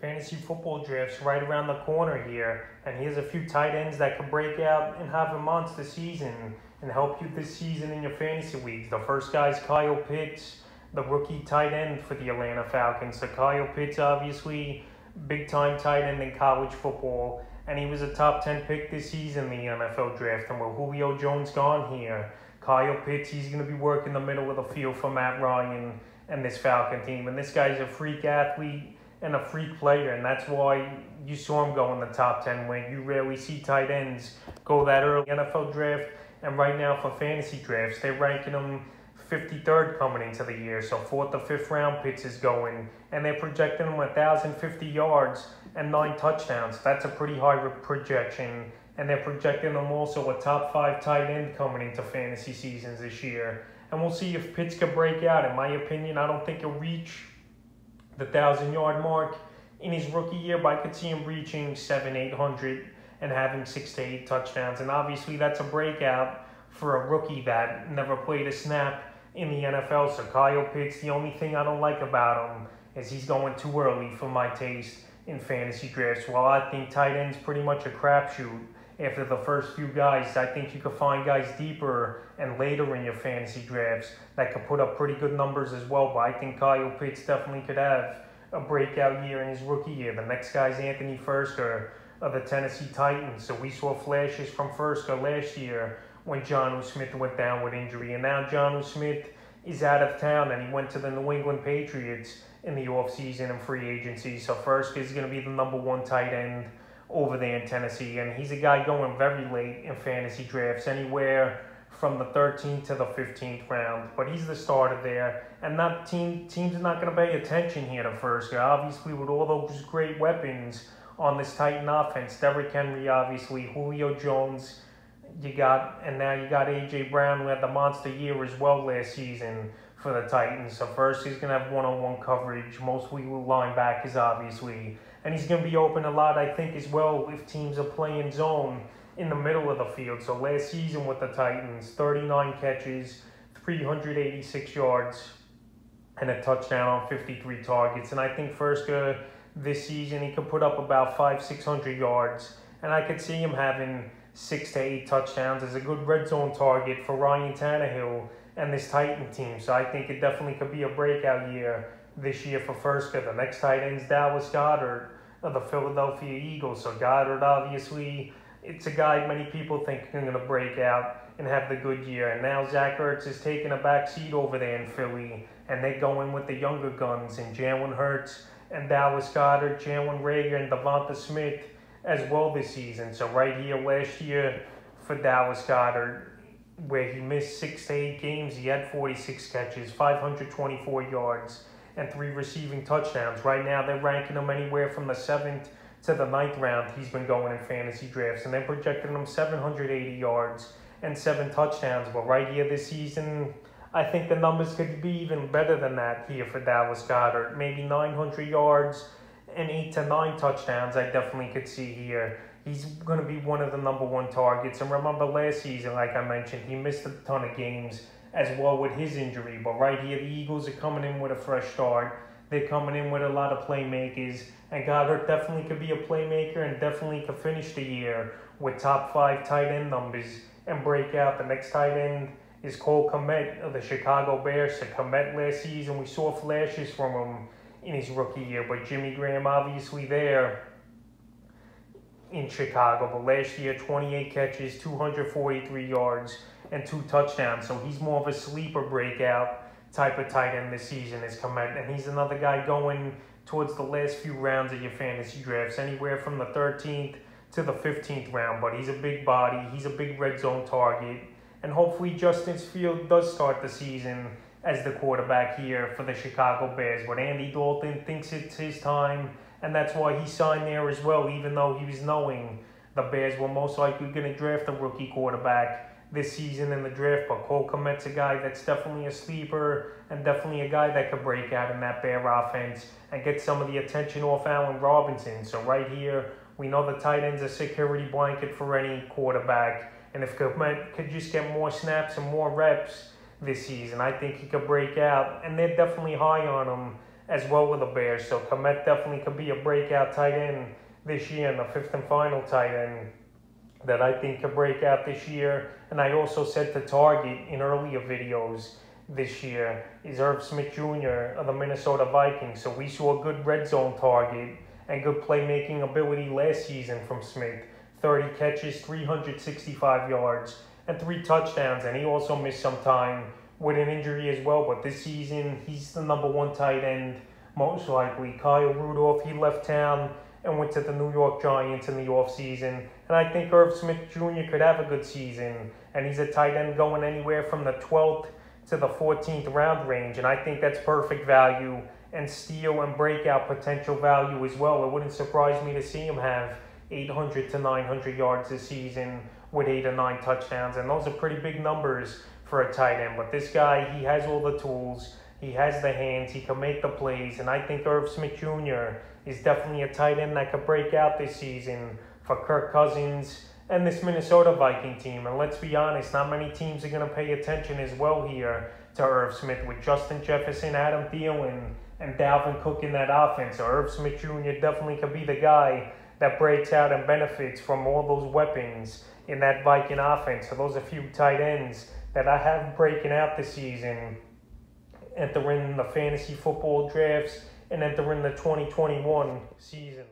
Fantasy football draft's right around the corner here, and here's a few tight ends that could break out and have a monster season and help you this season in your fantasy leagues. The first guy's Kyle Pitts, the rookie tight end for the Atlanta Falcons. So Kyle Pitts, obviously, big-time tight end in college football, and he was a top 10 pick this season in the NFL draft. And with Julio Jones gone here, Kyle Pitts, he's going to be working the middle of the field for Matt Ryan and this Falcon team. And this guy's a freak athlete and a freak player, and that's why you saw him go in the top 10 when you rarely see tight ends go that early in the NFL draft. And right now for fantasy drafts, they're ranking him 53rd coming into the year. So 4th or 5th round Pitts is going, and they're projecting him 1,050 yards and 9 touchdowns. That's a pretty high projection, and they're projecting him also a top 5 tight end coming into fantasy seasons this year. And we'll see if Pitts can break out. In my opinion, I don't think he'll reach the 1,000-yard mark in his rookie year, but I could see him reaching 700-800 and having 6 to 8 touchdowns. And obviously that's a breakout for a rookie that never played a snap in the NFL. So Kyle Pitts, the only thing I don't like about him is he's going too early for my taste in fantasy drafts. While I think tight end's pretty much a crapshoot after the first few guys, I think you could find guys deeper and later in your fantasy drafts that could put up pretty good numbers as well. But I think Kyle Pitts definitely could have a breakout year in his rookie year. The next guy's Anthony Firkser of the Tennessee Titans. So we saw flashes from Firkser last year when Jonnu Smith went down with injury. And now Jonnu Smith is out of town, and he went to the New England Patriots in the offseason and free agency. So Firkser is going to be the number 1 tight end over there in Tennessee, and he's a guy going very late in fantasy drafts, anywhere from the 13th to the 15th round. But he's the starter there, and teams are not going to pay attention here to Firkser. Obviously, with all those great weapons on this Titan offense, Derrick Henry, obviously, Julio Jones, and now you got A.J. Brown, who had the monster year as well last season for the Titans. So first, he's going to have one-on-one coverage, mostly with linebackers, obviously. And he's going to be open a lot, I think, as well, if teams are playing zone in the middle of the field. So last season with the Titans, 39 catches, 386 yards, and a touchdown on 53 targets. And I think Firkser this season, he could put up about 500-600 yards. And I could see him having 6 to 8 touchdowns as a good red zone target for Ryan Tannehill and this Titan team. So I think it definitely could be a breakout year this year for Firkser. The next tight end's Dallas Goedert of the Philadelphia Eagles. So Goedert, obviously, it's a guy many people think is going to break out and have the good year. And now Zach Ertz is taking a back seat over there in Philly, and they're going with the younger guns in Jalen Hurts and Dallas Goedert, Jalen Reagor, and Devonta Smith as well this season. So right here, last year for Dallas Goedert, where he missed 6 to 8 games, he had 46 catches, 524 yards, and 3 receiving touchdowns. Right now, they're ranking him anywhere from the 7th to the 9th round. He's been going in fantasy drafts, and they're projecting him 780 yards and 7 touchdowns. But right here this season, I think the numbers could be even better than that here for Dallas Goedert. Maybe 900 yards and 8 to 9 touchdowns I definitely could see here. He's going to be one of the number 1 targets. And remember last season, like I mentioned, he missed a ton of games as well with his injury. But right here, the Eagles are coming in with a fresh start. They're coming in with a lot of playmakers. And Goedert definitely could be a playmaker and definitely could finish the year with top 5 tight end numbers and break out. The next tight end is Cole Kmet of the Chicago Bears. So Kmet last season, we saw flashes from him in his rookie year. But Jimmy Graham obviously there in Chicago. But last year, 28 catches, 243 yards, and 2 touchdowns. So he's more of a sleeper breakout type of tight end this season is Kmet. And he's another guy going towards the last few rounds of your fantasy drafts, anywhere from the 13th to the 15th round. But he's a big body. He's a big red zone target. And hopefully Justin Fields does start the season as the quarterback here for the Chicago Bears. But Andy Dalton thinks it's his time, and that's why he signed there as well, even though he was knowing the Bears were most likely going to draft a rookie quarterback this season in the draft. But Cole Kmet's a guy that's definitely a sleeper and definitely a guy that could break out in that Bear offense and get some of the attention off Allen Robinson. So right here, we know the tight end's a security blanket for any quarterback. And if Kmet could just get more snaps and more reps this season, I think he could break out. And they're definitely high on him as well with the Bears. So Kmet definitely could be a breakout tight end this year, and the fifth and final tight end that I think could break out this year. And I also said to target in earlier videos this year is Irv Smith Jr. of the Minnesota Vikings. So we saw a good red zone target and good playmaking ability last season from Smith. 30 catches, 365 yards, and 3 touchdowns. And he also missed some time with an injury as well. But this season, he's the #1 tight end, most likely. Kyle Rudolph, he left town and went to the New York Giants in the offseason. And I think Irv Smith Jr. could have a good season. And he's a tight end going anywhere from the 12th to the 14th round range. And I think that's perfect value and steal and breakout potential value as well. It wouldn't surprise me to see him have 800 to 900 yards this season with 8 or 9 touchdowns. And those are pretty big numbers for a tight end. But this guy, he has all the tools. He has the hands. He can make the plays. And I think Irv Smith Jr. is definitely a tight end that could break out this season for Kirk Cousins and this Minnesota Viking team. And let's be honest, not many teams are going to pay attention as well here to Irv Smith with Justin Jefferson, Adam Thielen, and Dalvin Cook in that offense. So Irv Smith Jr. definitely could be the guy that breaks out and benefits from all those weapons in that Viking offense. So those are a few tight ends that I have breaking out this season, entering the fantasy football drafts and entering the 2021 season.